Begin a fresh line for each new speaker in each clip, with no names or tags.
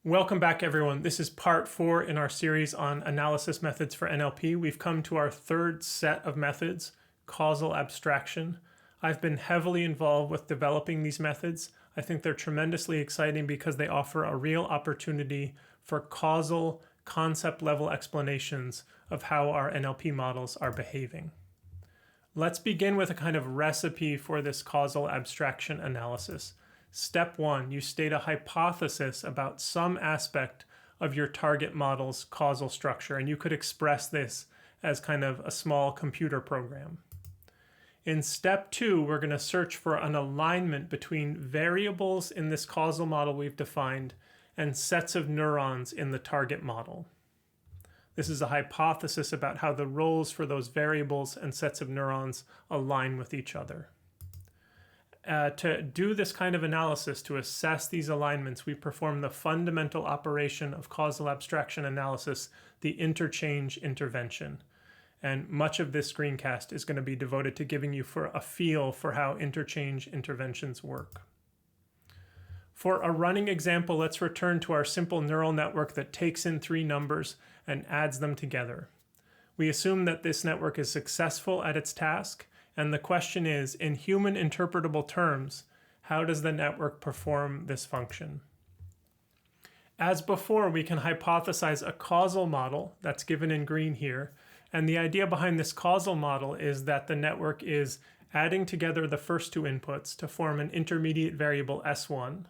Welcome back, everyone. This is part 4 in our series on analysis methods for NLP. We've come to our third set of methods, causal abstraction. I've been heavily involved with developing these methods. I think they're tremendously exciting because they offer a real opportunity for causal, concept-level explanations of how our NLP models are behaving. Let's begin with a kind of recipe for this causal abstraction analysis. Step 1, you state a hypothesis about some aspect of your target model's causal structure, and you could express this as kind of a small computer program. In step 2, we're going to search for an alignment between variables in this causal model we've defined and sets of neurons in the target model. This is a hypothesis about how the roles for those variables and sets of neurons align with each other. To do this kind of analysis, to assess these alignments, we perform the fundamental operation of causal abstraction analysis, the interchange intervention. And much of this screencast is going to be devoted to giving you a feel for how interchange interventions work. For a running example, let's return to our simple neural network that takes in 3 numbers and adds them together. We assume that this network is successful at its task, and the question is, in human interpretable terms, how does the network perform this function? As before, we can hypothesize a causal model that's given in green here, and the idea behind this causal model is that the network is adding together the first 2 inputs to form an intermediate variable S1,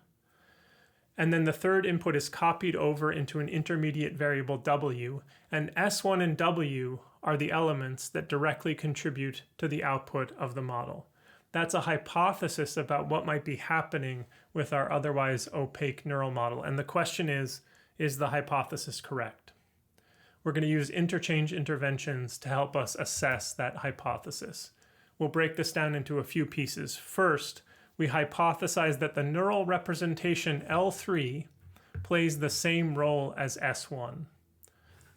and then the third input is copied over into an intermediate variable W, and S1 and W are the elements that directly contribute to the output of the model. That's a hypothesis about what might be happening with our otherwise opaque neural model, and the question is the hypothesis correct? We're going to use interchange interventions to help us assess that hypothesis. We'll break this down into a few pieces. First, we hypothesize that the neural representation L3 plays the same role as S1.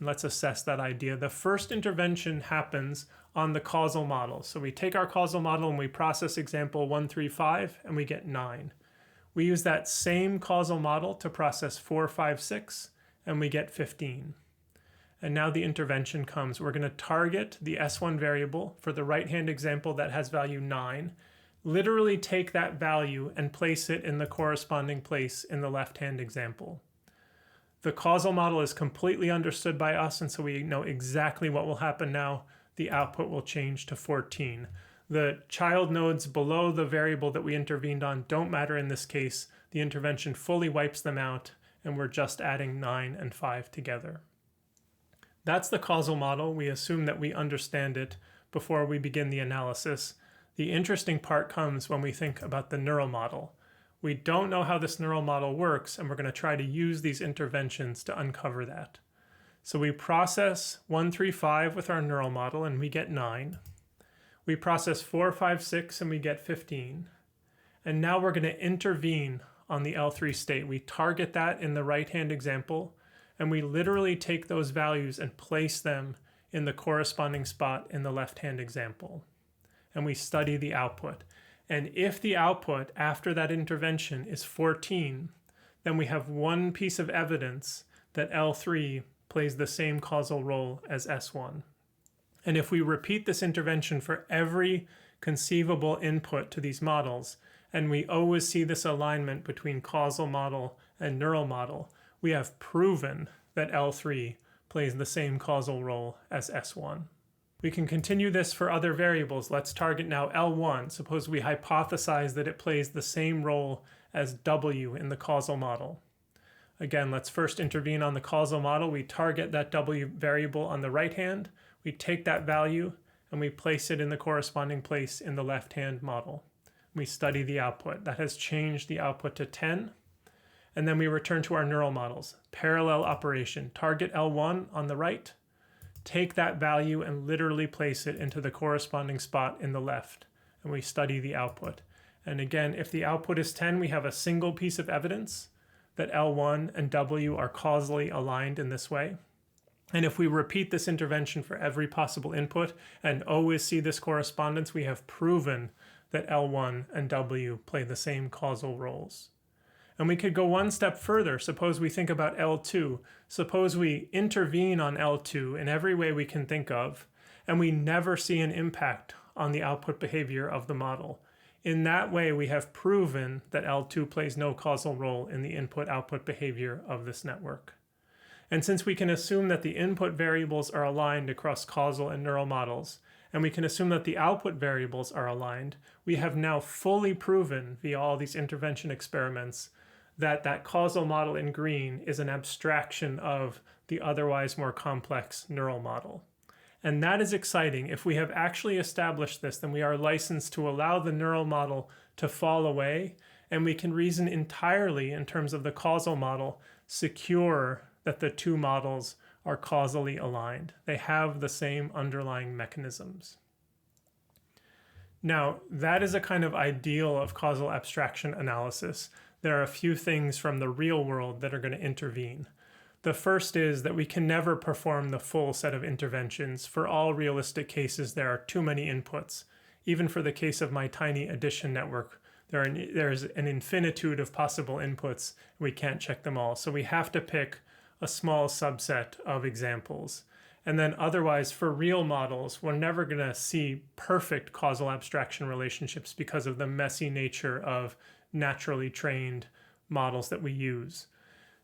Let's assess that idea. The first intervention happens on the causal model. So we take our causal model and we process example 135 and we get 9. We use that same causal model to process 4, 5, 6 and we get 15. And now the intervention comes. We're going to target the S1 variable for the right-hand example that has value 9, literally take that value and place it in the corresponding place in the left-hand example. The causal model is completely understood by us, and so we know exactly what will happen now. The output will change to 14. The child nodes below the variable that we intervened on don't matter in this case. The intervention fully wipes them out, and we're just adding 9 and 5 together. That's the causal model. We assume that we understand it before we begin the analysis. The interesting part comes when we think about the neural model. We don't know how this neural model works, and we're going to try to use these interventions to uncover that. So we process 135 with our neural model, and we get 9. We process 4, 5, 6, and we get 15. And now we're going to intervene on the L3 state. We target that in the right-hand example, and we literally take those values and place them in the corresponding spot in the left-hand example. And we study the output. And if the output after that intervention is 14, then we have one piece of evidence that L3 plays the same causal role as S1. And if we repeat this intervention for every conceivable input to these models, and we always see this alignment between causal model and neural model, we have proven that L3 plays the same causal role as S1. We can continue this for other variables. Let's target now L1. Suppose we hypothesize that it plays the same role as W in the causal model. Again, let's first intervene on the causal model. We target that W variable on the right hand. We take that value and we place it in the corresponding place in the left-hand model. We study the output. That has changed the output to 10. And then we return to our neural models. Parallel operation. Target L1 on the right. Take that value and literally place it into the corresponding spot in the left, and we study the output. And again, if the output is 10, we have a single piece of evidence that L1 and W are causally aligned in this way. And if we repeat this intervention for every possible input and always see this correspondence, we have proven that L1 and W play the same causal roles. And we could go one step further. Suppose we think about L2. Suppose we intervene on L2 in every way we can think of, and we never see an impact on the output behavior of the model. In that way, we have proven that L2 plays no causal role in the input-output behavior of this network. And since we can assume that the input variables are aligned across causal and neural models, and we can assume that the output variables are aligned, we have now fully proven via all these intervention experiments that that causal model in green is an abstraction of the otherwise more complex neural model. And that is exciting. If we have actually established this, then we are licensed to allow the neural model to fall away, and we can reason entirely in terms of the causal model, secure that the two models are causally aligned. They have the same underlying mechanisms. Now, that is a kind of ideal of causal abstraction analysis. There are a few things from the real world that are going to intervene. The first is that we can never perform the full set of interventions. For all realistic cases, there are too many inputs. Even for the case of my tiny addition network, there's an infinitude of possible inputs. We can't check them all. So we have to pick a small subset of examples. And then otherwise, for real models, we're never going to see perfect causal abstraction relationships because of the messy nature of naturally trained models that we use.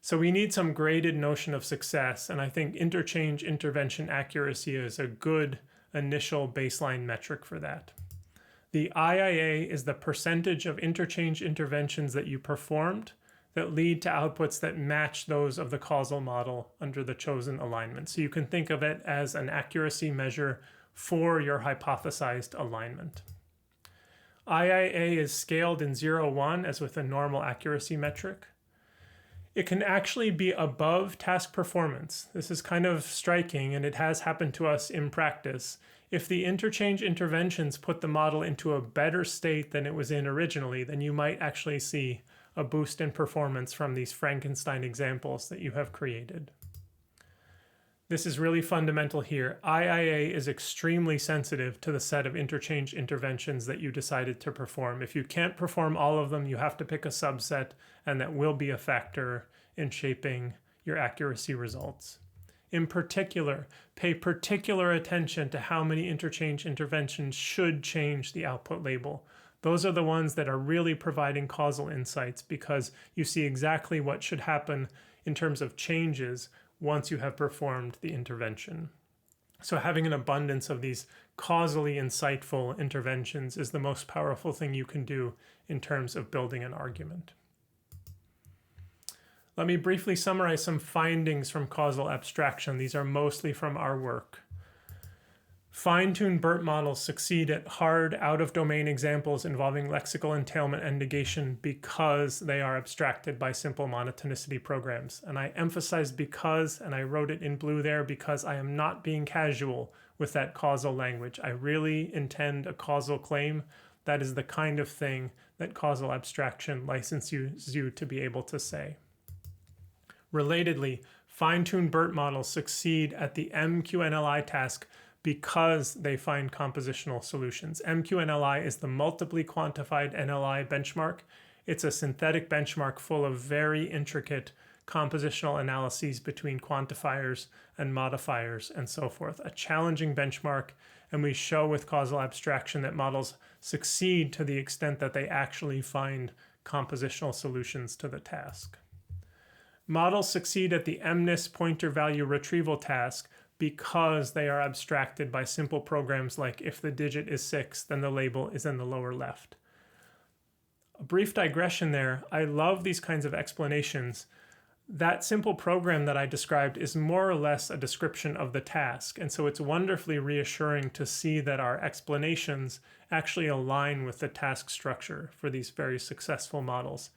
So we need some graded notion of success, and I think interchange intervention accuracy is a good initial baseline metric for that. The IIA is the percentage of interchange interventions that you performed that lead to outputs that match those of the causal model under the chosen alignment. So you can think of it as an accuracy measure for your hypothesized alignment. IIA is scaled in 0, 1 as with a normal accuracy metric. It can actually be above task performance. This is kind of striking, and it has happened to us in practice. If the interchange interventions put the model into a better state than it was in originally, then you might actually see a boost in performance from these Frankenstein examples that you have created. This is really fundamental here. IIA is extremely sensitive to the set of interchange interventions that you decided to perform. If you can't perform all of them, you have to pick a subset, and that will be a factor in shaping your accuracy results. In particular, pay particular attention to how many interchange interventions should change the output label. Those are the ones that are really providing causal insights because you see exactly what should happen in terms of changes once you have performed the intervention. So having an abundance of these causally insightful interventions is the most powerful thing you can do in terms of building an argument. Let me briefly summarize some findings from causal abstraction. These are mostly from our work. Fine-tuned BERT models succeed at hard, out-of-domain examples involving lexical entailment and negation because they are abstracted by simple monotonicity programs. And I emphasize because, and I wrote it in blue there, because I am not being casual with that causal language. I really intend a causal claim. That is the kind of thing that causal abstraction licenses you to be able to say. Relatedly, fine-tuned BERT models succeed at the MQNLI task because they find compositional solutions. MQNLI is the multiply quantified NLI benchmark. It's a synthetic benchmark full of very intricate compositional analyses between quantifiers and modifiers and so forth. A challenging benchmark, and we show with causal abstraction that models succeed to the extent that they actually find compositional solutions to the task. Models succeed at the MNIST pointer value retrieval task because they are abstracted by simple programs like if the digit is 6, then the label is in the lower left. A brief digression there. I love these kinds of explanations. That simple program that I described is more or less a description of the task, and so it's wonderfully reassuring to see that our explanations actually align with the task structure for these very successful models.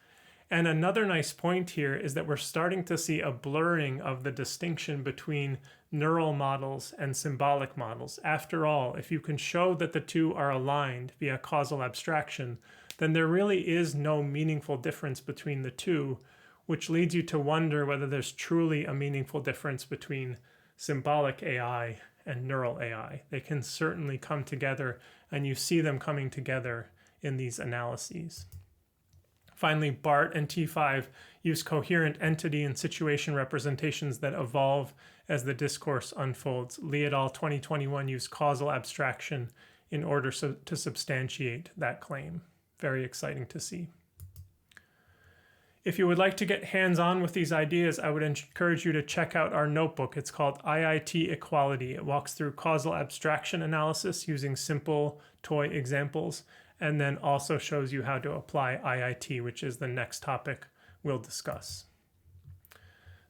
And another nice point here is that we're starting to see a blurring of the distinction between neural models and symbolic models. After all, if you can show that the two are aligned via causal abstraction, then there really is no meaningful difference between the two, which leads you to wonder whether there's truly a meaningful difference between symbolic AI and neural AI. They can certainly come together, and you see them coming together in these analyses. Finally, BART and T5 use coherent entity and situation representations that evolve as the discourse unfolds. Lee et al. 2021 use causal abstraction in order to substantiate that claim. Very exciting to see. If you would like to get hands-on with these ideas, I would encourage you to check out our notebook. It's called IIT Equality. It walks through causal abstraction analysis using simple toy examples, and then also shows you how to apply IIT, which is the next topic we'll discuss.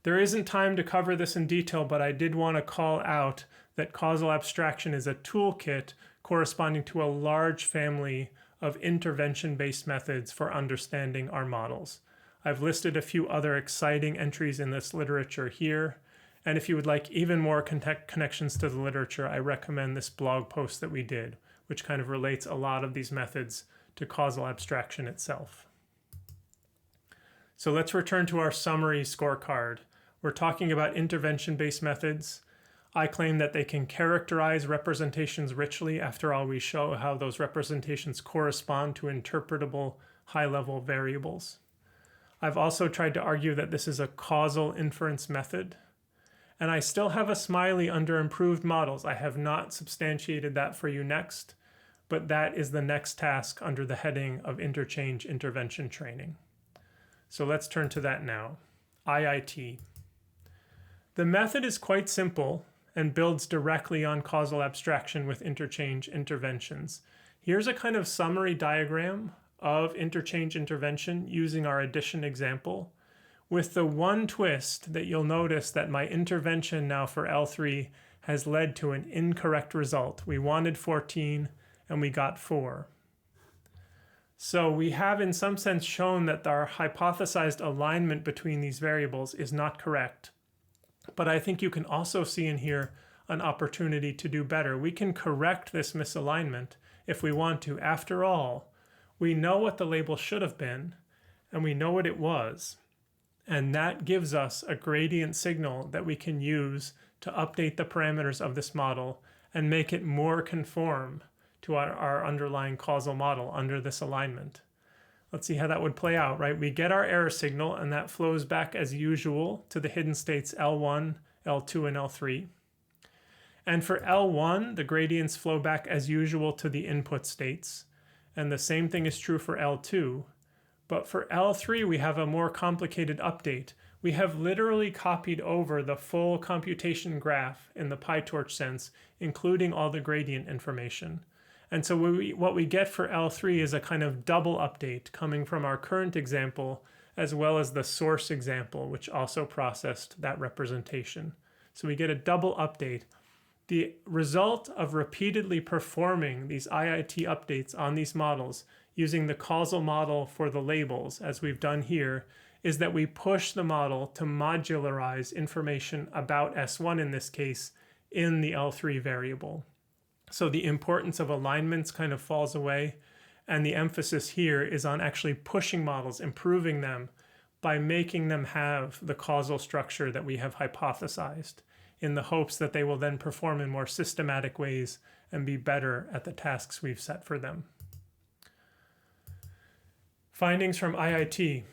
There isn't time to cover this in detail, but I did want to call out that causal abstraction is a toolkit corresponding to a large family of intervention-based methods for understanding our models. I've listed a few other exciting entries in this literature here, and if you would like even more connections to the literature, I recommend this blog post that we did, which kind of relates a lot of these methods to causal abstraction itself. So let's return to our summary scorecard. We're talking about intervention-based methods. I claim that they can characterize representations richly. After all, we show how those representations correspond to interpretable high-level variables. I've also tried to argue that this is a causal inference method. And I still have a smiley under improved models. I have not substantiated that for you next, but that is the next task under the heading of interchange intervention training. So let's turn to that now. IIT. The method is quite simple and builds directly on causal abstraction with interchange interventions. Here's a kind of summary diagram of interchange intervention using our addition example, with the one twist that you'll notice that my intervention now for L3 has led to an incorrect result. We wanted 14 and we got 4. So we have in some sense shown that our hypothesized alignment between these variables is not correct. But I think you can also see in here an opportunity to do better. We can correct this misalignment if we want to. After all, we know what the label should have been, and we know what it was. And that gives us a gradient signal that we can use to update the parameters of this model and make it more conform to our underlying causal model under this alignment. Let's see how that would play out, right? We get our error signal, and that flows back as usual to the hidden states L1, L2, and L3. And for L1, the gradients flow back as usual to the input states. And the same thing is true for L2. But for L3, we have a more complicated update. We have literally copied over the full computation graph in the PyTorch sense, including all the gradient information. And so what we get for L3 is a kind of double update coming from our current example, as well as the source example, which also processed that representation. So we get a double update. The result of repeatedly performing these IIT updates on these models using the causal model for the labels, as we've done here, is that we push the model to modularize information about S1 in this case in the L3 variable. So the importance of alignments kind of falls away, and the emphasis here is on actually pushing models, improving them by making them have the causal structure that we have hypothesized, in the hopes that they will then perform in more systematic ways and be better at the tasks we've set for them. Findings from IIT.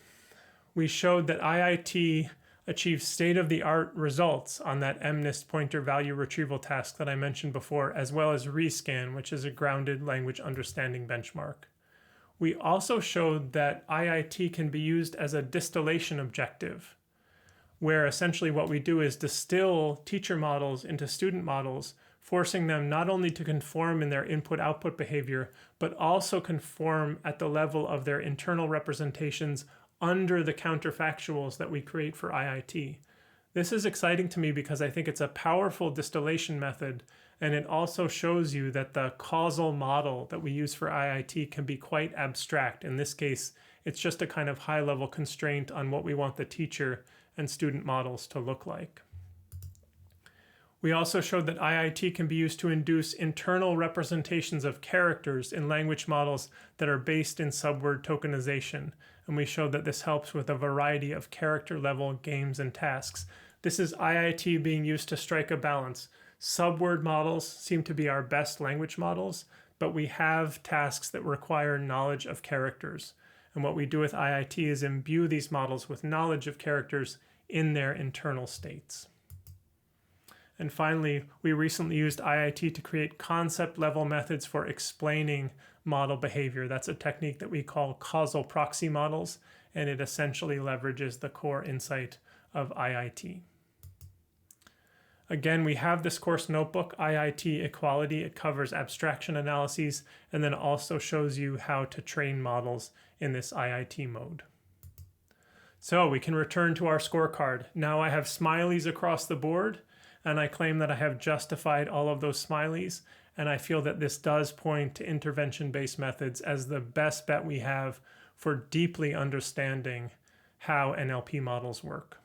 We showed that IIT achieved state-of-the-art results on that MNIST pointer value retrieval task that I mentioned before, as well as rescan, which is a grounded language understanding benchmark. We also showed that IIT can be used as a distillation objective, where essentially what we do is distill teacher models into student models, forcing them not only to conform in their input-output behavior, but also conform at the level of their internal representations under the counterfactuals that we create for IIT. This is exciting to me because I think it's a powerful distillation method, and it also shows you that the causal model that we use for IIT can be quite abstract. In this case, it's just a kind of high-level constraint on what we want the teacher and student models to look like. We also showed that IIT can be used to induce internal representations of characters in language models that are based in subword tokenization, and we showed that this helps with a variety of character-level games and tasks. This is IIT being used to strike a balance. Subword models seem to be our best language models, but we have tasks that require knowledge of characters. And what we do with IIT is imbue these models with knowledge of characters in their internal states. And finally, we recently used IIT to create concept-level methods for explaining model behavior. That's a technique that we call causal proxy models, and it essentially leverages the core insight of IIT. Again, we have this course notebook, IIT Equality. It covers abstraction analyses and then also shows you how to train models in this IIT mode. So we can return to our scorecard. Now I have smileys across the board, and I claim that I have justified all of those smileys, and I feel that this does point to intervention-based methods as the best bet we have for deeply understanding how NLP models work.